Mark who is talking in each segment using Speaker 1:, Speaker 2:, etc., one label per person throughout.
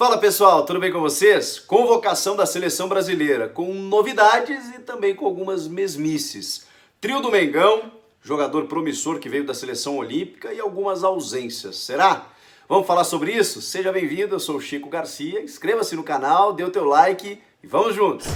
Speaker 1: Fala pessoal, tudo bem com vocês? Convocação da seleção brasileira, com novidades e também com algumas mesmices. Trio do Mengão, jogador promissor que veio da seleção olímpica e algumas ausências, será? Vamos falar sobre isso? Seja bem-vindo, eu sou o Chico Garcia, inscreva-se no canal, dê o teu like e vamos juntos!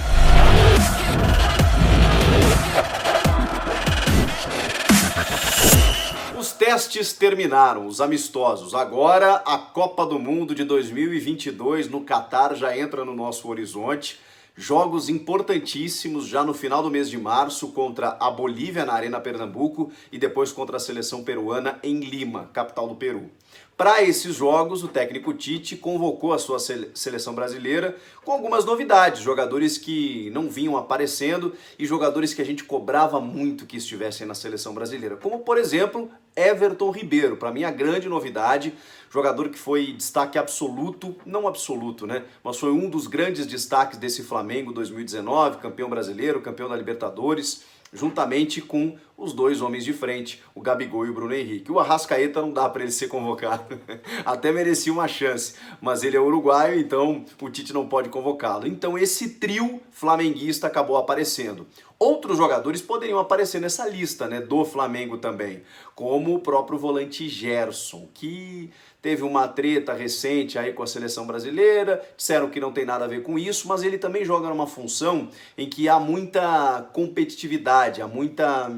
Speaker 1: Os testes terminaram, os amistosos. Agora a Copa do Mundo de 2022 no Catar já entra no nosso horizonte. Jogos importantíssimos já no final do mês de março contra a Bolívia na Arena Pernambuco e depois contra a seleção peruana em Lima, capital do Peru. Para esses jogos, o técnico Tite convocou a sua seleção brasileira com algumas novidades, jogadores que não vinham aparecendo e jogadores que a gente cobrava muito que estivessem na seleção brasileira, como por exemplo Everton Ribeiro, para mim a grande novidade, jogador que foi destaque absoluto, não absoluto, né, mas foi um dos grandes destaques desse Flamengo 2019, campeão brasileiro, campeão da Libertadores, juntamente com os dois homens de frente, o Gabigol e o Bruno Henrique. O Arrascaeta não dá para ele ser convocado, até merecia uma chance, mas ele é uruguaio, então o Tite não pode convocá-lo. Então esse trio flamenguista acabou aparecendo. Outros jogadores poderiam aparecer nessa lista, né, do Flamengo também, como o próprio volante Gerson, que teve uma treta recente aí com a seleção brasileira, disseram que não tem nada a ver com isso, mas ele também joga numa função em que há muita competitividade, há muita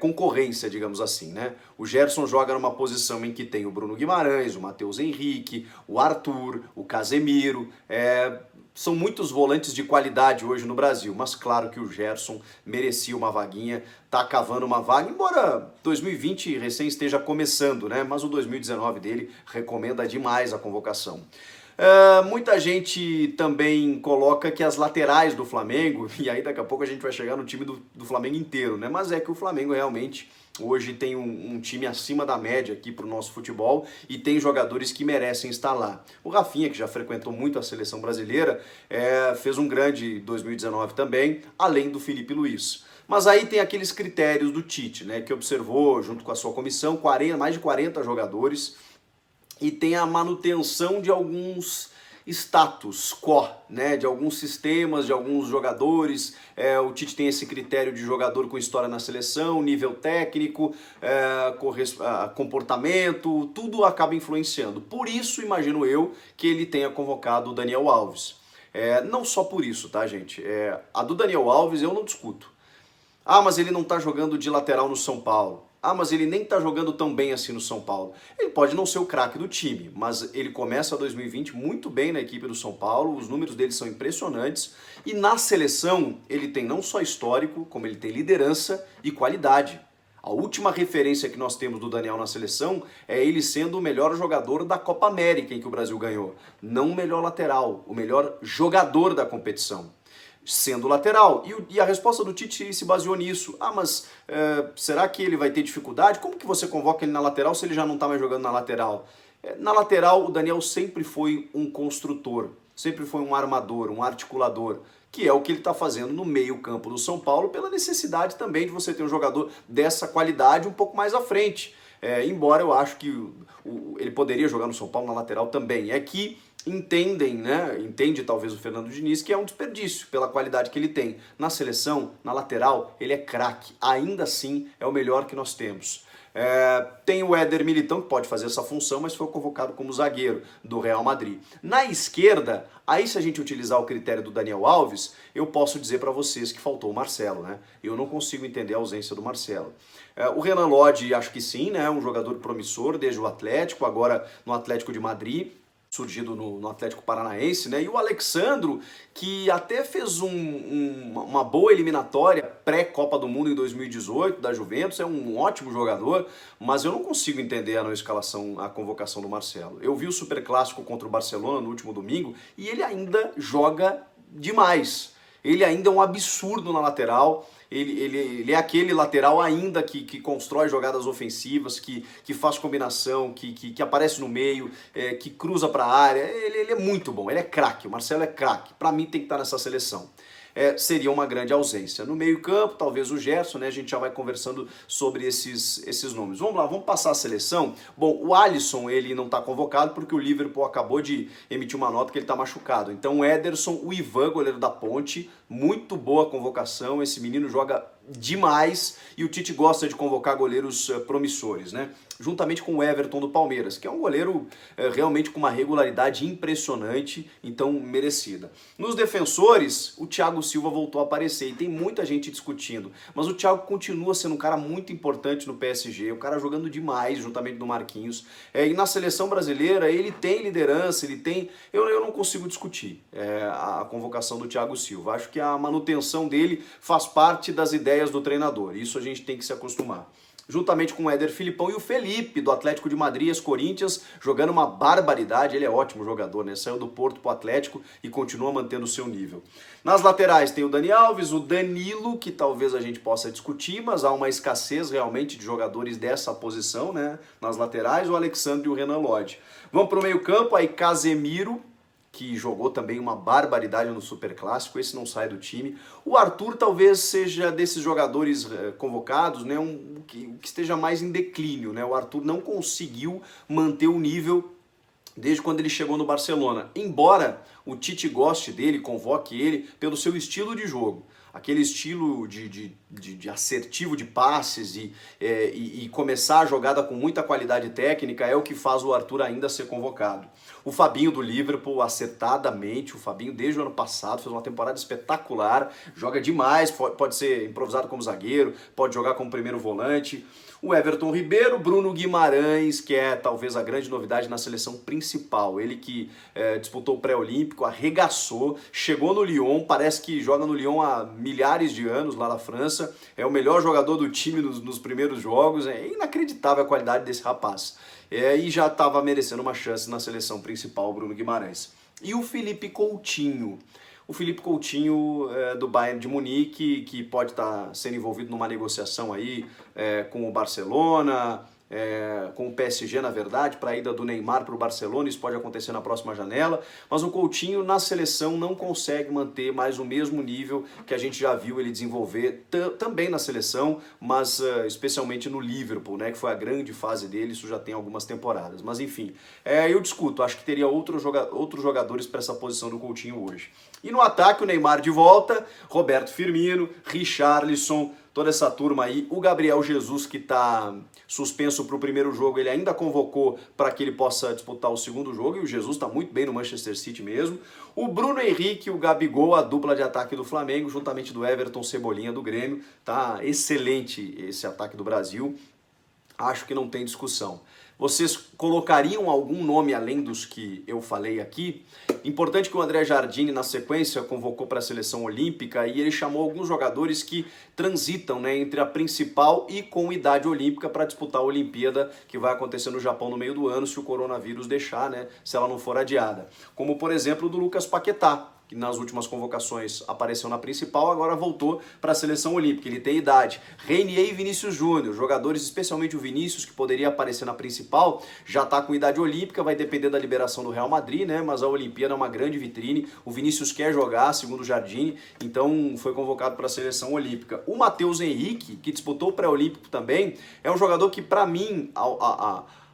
Speaker 1: concorrência, digamos assim, né? O Gerson joga numa posição em que tem o Bruno Guimarães, o Matheus Henrique, o Arthur, o Casemiro, são muitos volantes de qualidade hoje no Brasil, mas claro que o Gerson merecia uma vaguinha, tá cavando uma vaga, embora 2020 recém esteja começando, né? Mas o 2019 dele recomenda demais a convocação. Muita gente também coloca que as laterais do Flamengo, e aí daqui a pouco a gente vai chegar no time do Flamengo inteiro, né? Mas é que o Flamengo realmente hoje tem um time acima da média aqui para o nosso futebol e tem jogadores que merecem estar lá. O Rafinha, que já frequentou muito a seleção brasileira, fez um grande 2019 também, além do Felipe Luiz. Mas aí tem aqueles critérios do Tite, né, que observou junto com a sua comissão mais de 40 jogadores e tem a manutenção de alguns status quo, né, de alguns sistemas, de alguns jogadores. O Tite tem esse critério de jogador com história na seleção, nível técnico, comportamento, tudo acaba influenciando. Por isso, imagino eu, que ele tenha convocado o Daniel Alves. Não só por isso, tá, gente? A do Daniel Alves eu não discuto. Ah, mas ele não tá jogando de lateral no São Paulo. Ah, mas ele nem tá jogando tão bem assim no São Paulo. Ele pode não ser o craque do time, mas ele começa 2020 muito bem na equipe do São Paulo, os números dele são impressionantes e na seleção ele tem não só histórico, como ele tem liderança e qualidade. A última referência que nós temos do Daniel na seleção é ele sendo o melhor jogador da Copa América em que o Brasil ganhou. Não o melhor lateral, o melhor jogador da competição. Sendo lateral. E a resposta do Tite se baseou nisso. Ah, mas será que ele vai ter dificuldade? Como que você convoca ele na lateral se ele já não está mais jogando na lateral? Na lateral, o Daniel sempre foi um construtor, sempre foi um armador, um articulador, que é o que ele está fazendo no meio-campo do São Paulo, pela necessidade também de você ter um jogador dessa qualidade um pouco mais à frente. Embora eu acho que ele poderia jogar no São Paulo na lateral também. É que entende talvez o Fernando Diniz que é um desperdício pela qualidade que ele tem. Na seleção, na lateral, ele é craque, ainda assim é o melhor que nós temos. Tem o Éder Militão, que pode fazer essa função, mas foi convocado como zagueiro do Real Madrid. Na esquerda, aí se a gente utilizar o critério do Daniel Alves, eu posso dizer para vocês que faltou o Marcelo, né? Eu não consigo entender a ausência do Marcelo. O Renan Lodge, acho que sim, né? Um jogador promissor desde o Atlético, agora no Atlético de Madrid, surgido no Atlético Paranaense, né? E o Alexandro, que até fez uma boa eliminatória pré-Copa do Mundo em 2018, da Juventus, é um ótimo jogador, mas eu não consigo entender a não escalação, a convocação do Marcelo. Eu vi o Superclássico contra o Barcelona no último domingo e ele ainda joga demais. Ele ainda é um absurdo na lateral. Ele é aquele lateral ainda que constrói jogadas ofensivas, que faz combinação, que aparece no meio, que cruza para a área. Ele é muito bom, ele é craque, o Marcelo é craque. Para mim tem que estar nessa seleção. seria uma grande ausência. No meio-campo, talvez o Gerson, né? A gente já vai conversando sobre esses nomes. Vamos lá, vamos passar a seleção. Bom, o Alisson, ele não está convocado porque o Liverpool acabou de emitir uma nota que ele está machucado. Então o Ederson, o Ivan, goleiro da Ponte, muito boa convocação, esse menino joga demais e o Tite gosta de convocar goleiros promissores, né? Juntamente com o Everton do Palmeiras, que é um goleiro realmente com uma regularidade impressionante, então merecida. Nos defensores, o Thiago Silva voltou a aparecer e tem muita gente discutindo, mas o Thiago continua sendo um cara muito importante no PSG, o cara jogando demais juntamente do Marquinhos, e na seleção brasileira ele tem liderança, ele tem... Eu não consigo discutir a convocação do Thiago Silva, acho que a manutenção dele faz parte das ideias do treinador, isso a gente tem que se acostumar. Juntamente com o Éder Filipão e o Felipe, do Atlético de Madrid, as Corinthians, jogando uma barbaridade. Ele é ótimo jogador, né? Saiu do Porto pro Atlético e continua mantendo o seu nível. Nas laterais tem o Dani Alves, o Danilo, que talvez a gente possa discutir, mas há uma escassez realmente de jogadores dessa posição, né? Nas laterais, o Alexandre e o Renan Lodge. Vamos para o meio-campo, aí Casemiro, que jogou também uma barbaridade no Superclássico, esse não sai do time. O Arthur talvez seja desses jogadores convocados, né, que esteja mais em declínio, né? O Arthur não conseguiu manter o nível desde quando ele chegou no Barcelona, embora o Tite goste dele, convoque ele pelo seu estilo de jogo. Aquele estilo de assertivo de passes e começar a jogada com muita qualidade técnica é o que faz o Arthur ainda ser convocado. O Fabinho do Liverpool, acertadamente, o Fabinho desde o ano passado fez uma temporada espetacular, joga demais, pode ser improvisado como zagueiro, pode jogar como primeiro volante. O Everton Ribeiro, Bruno Guimarães, que é talvez a grande novidade na seleção principal. Ele que disputou o pré-olímpico, arregaçou, chegou no Lyon, parece que joga no Lyon há milhares de anos lá na França. É o melhor jogador do time nos primeiros jogos. É inacreditável a qualidade desse rapaz. E já estava merecendo uma chance na seleção principal, Bruno Guimarães. E o Felipe Coutinho. O Felipe Coutinho do Bayern de Munique, que pode estar sendo envolvido numa negociação aí com o Barcelona, com o PSG, na verdade, para a ida do Neymar para o Barcelona, isso pode acontecer na próxima janela, mas o Coutinho na seleção não consegue manter mais o mesmo nível que a gente já viu ele desenvolver também na seleção, mas especialmente no Liverpool, né, que foi a grande fase dele, isso já tem algumas temporadas, mas enfim, eu discuto, acho que teria outros jogadores para essa posição do Coutinho hoje. E no ataque o Neymar de volta, Roberto Firmino, Richarlison, toda essa turma aí, o Gabriel Jesus que está suspenso para o primeiro jogo, ele ainda convocou para que ele possa disputar o segundo jogo, e o Jesus está muito bem no Manchester City mesmo. O Bruno Henrique e o Gabigol, a dupla de ataque do Flamengo, juntamente do Everton Cebolinha do Grêmio, tá excelente esse ataque do Brasil, acho que não tem discussão. Vocês colocariam algum nome além dos que eu falei aqui? Importante que o André Jardine, na sequência, convocou para a seleção olímpica e ele chamou alguns jogadores que transitam, né, entre a principal e com idade olímpica para disputar a Olimpíada, que vai acontecer no Japão no meio do ano, se o coronavírus deixar, né, se ela não for adiada. Como, por exemplo, o do Lucas Paquetá, que nas últimas convocações apareceu na principal, agora voltou para a seleção olímpica, ele tem idade. Reinier e Vinícius Júnior, jogadores, especialmente o Vinícius, que poderia aparecer na principal, já está com idade olímpica, vai depender da liberação do Real Madrid, né? Mas a Olimpíada é uma grande vitrine, o Vinícius quer jogar, segundo o Jardine, então foi convocado para a seleção olímpica. O Matheus Henrique, que disputou o pré-olímpico também, é um jogador que, para mim,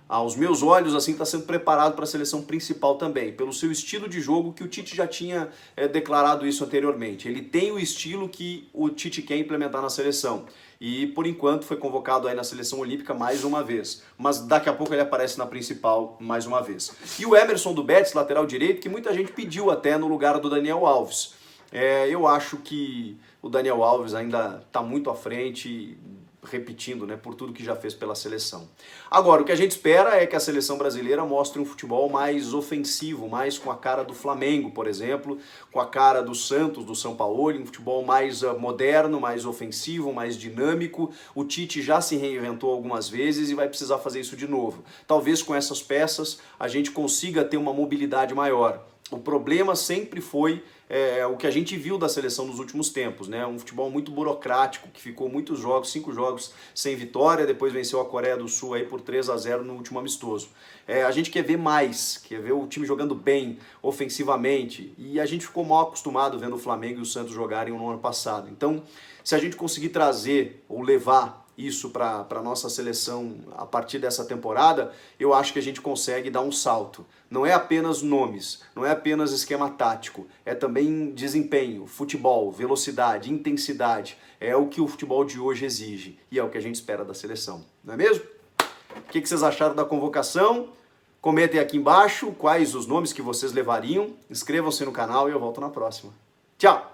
Speaker 1: aos meus olhos, assim, está sendo preparado para a seleção principal também, pelo seu estilo de jogo, que o Tite já tinha declarado isso anteriormente. Ele tem o estilo que o Tite quer implementar na seleção. E, por enquanto, foi convocado aí na seleção olímpica mais uma vez. Mas daqui a pouco ele aparece na principal mais uma vez. E o Emerson do Betis, lateral direito, que muita gente pediu até no lugar do Daniel Alves. Eu acho que o Daniel Alves ainda está muito à frente, repetindo, né, por tudo que já fez pela seleção. Agora, o que a gente espera é que a seleção brasileira mostre um futebol mais ofensivo, mais com a cara do Flamengo, por exemplo, com a cara do Santos, do São Paulo, um futebol mais moderno, mais ofensivo, mais dinâmico. O Tite já se reinventou algumas vezes e vai precisar fazer isso de novo. Talvez com essas peças a gente consiga ter uma mobilidade maior. O problema sempre foi o que a gente viu da seleção nos últimos tempos, né? Um futebol muito burocrático, que ficou muitos jogos, 5 jogos sem vitória, depois venceu a Coreia do Sul aí por 3-0 no último amistoso. A gente quer ver mais, quer ver o time jogando bem, ofensivamente, e a gente ficou mal acostumado vendo o Flamengo e o Santos jogarem no ano passado. Então, se a gente conseguir trazer ou levar isso para a nossa seleção a partir dessa temporada, eu acho que a gente consegue dar um salto. Não é apenas nomes, não é apenas esquema tático, é também desempenho, futebol, velocidade, intensidade. É o que o futebol de hoje exige e é o que a gente espera da seleção, não é mesmo? O que vocês acharam da convocação? Comentem aqui embaixo quais os nomes que vocês levariam. Inscrevam-se no canal e eu volto na próxima. Tchau!